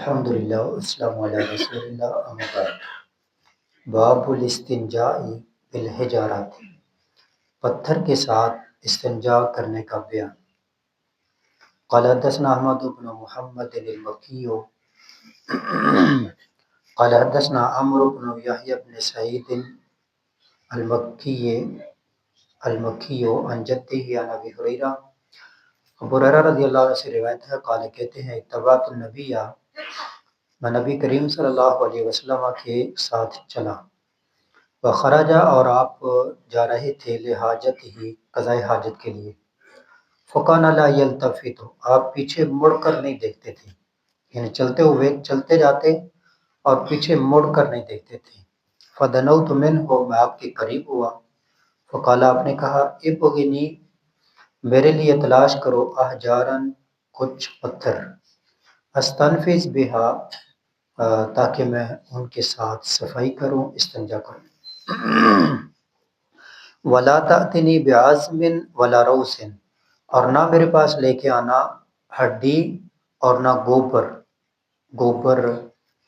الحمدللہ والسلام علی رسول اللہ اما بعد۔ باب الاستنجاء بالحجارات، پتھر کے ساتھ استنجا کرنے کا بیان۔ قال حدثنا احمد بن محمد المکی قال حدثنا عمرو بن یحیی بن سعید المکی عن جدہ عن ابی ہریرہ، ابو ہریرہ رضی اللہ عنہ سے روایت ہے، قال کہتے ہیں اتبعت النبی، میں نبی کریم صلی اللہ علیہ وسلم کے ساتھ چلا، وخرج اور آپ جا رہے تھے لحاجت ہی قضاء حاجت کے لیے، فکان لا یلتفت، آپ پیچھے مڑ کر نہیں دیکھتے تھے، یعنی چلتے ہوئے چلتے جاتے اور پیچھے مڑ کر نہیں دیکھتے تھے۔ فدنوت منہ، میں آپ کے قریب ہوا، فقال، آپ نے کہا، ابغنی، میرے لیے تلاش کرو، احجارن، کچھ پتھر، استنفذ بہا، تاکہ میں ان کے ساتھ صفائی کروں، استنجا کروں۔ ولا تأتنی بعظم ولا روث، اور نہ میرے پاس لے کے آنا ہڈی اور نہ گوبر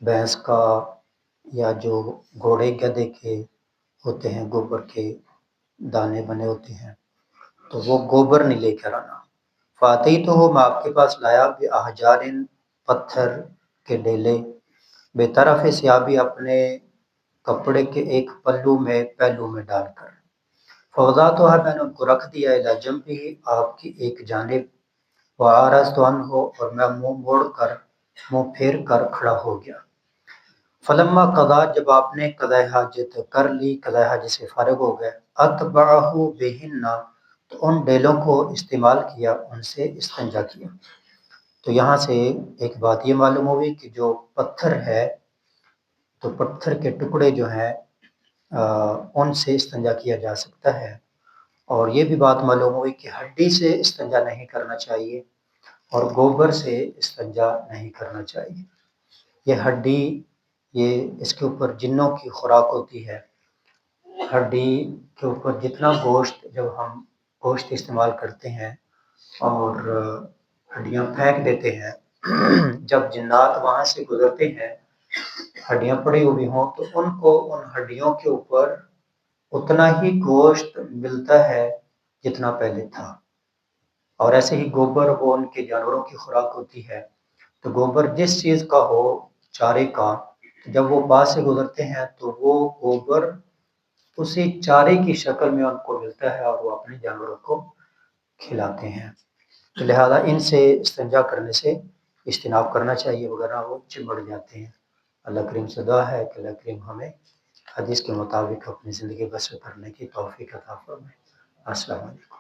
بھینس کا یا جو گھوڑے گدھے کے ہوتے ہیں، گوبر کے دانے بنے ہوتے ہیں، تو وہ گوبر نہیں لے کر آنا۔ فاتیتہ، میں آپ کے پاس لایا، باحجار، پتھر کے ڈیلے، بے طرف ثیابی، اپنے کپڑے کے ایک پہلو میں ڈال کر، فوضعتها، میں نے ان کو رکھ دیا، الی جنبہ، آپ کی ایک جانب، وعرضت عنہ، اور میں منہ پھیر کر کھڑا ہو گیا۔ فلما قضا، جب آپ نے قضاء حاجت کر لی، قضاء حاجت سے فارغ ہو گئے، اتبعہ بہن، تو ان ڈیلوں کو استعمال کیا، ان سے استنجا کیا۔ تو یہاں سے ایک بات یہ معلوم ہوئی کہ جو پتھر ہے، تو پتھر کے ٹکڑے جو ہیں ان سے استنجا کیا جا سکتا ہے، اور یہ بھی بات معلوم ہوئی کہ ہڈی سے استنجا نہیں کرنا چاہیے اور گوبر سے استنجا نہیں کرنا چاہیے۔ یہ ہڈی، یہ اس کے اوپر جنوں کی خوراک ہوتی ہے، ہڈی کے اوپر جتنا گوشت، جب ہم گوشت استعمال کرتے ہیں اور ہڈیاں پھینک دیتے ہیں، جب جنات وہاں سے گزرتے ہیں، ہڈیاں پڑی ہوئی ہوں، تو ان کو ان ہڈیوں کے اوپر اتنا ہی گوشت ملتا ہے جتنا پہلے تھا، اور ایسے ہی گوبر، وہ ان کے جانوروں کی خوراک ہوتی ہے، تو گوبر جس چیز کا ہو، چارے کا، جب وہ پاس سے گزرتے ہیں تو وہ گوبر اسی چارے کی شکل میں ان کو ملتا ہے اور وہ اپنے جانوروں کو کھلاتے ہیں۔ تو لہذا ان سے استنجا کرنے سے اجتناب کرنا چاہیے، وغیرہ وہ چمڑ جاتے ہیں۔ اللہ کریم سے دعا ہے کہ اللہ کریم ہمیں حدیث کے مطابق اپنی زندگی بسر کرنے کی توفیق عطا فرمائے۔ السلام علیکم۔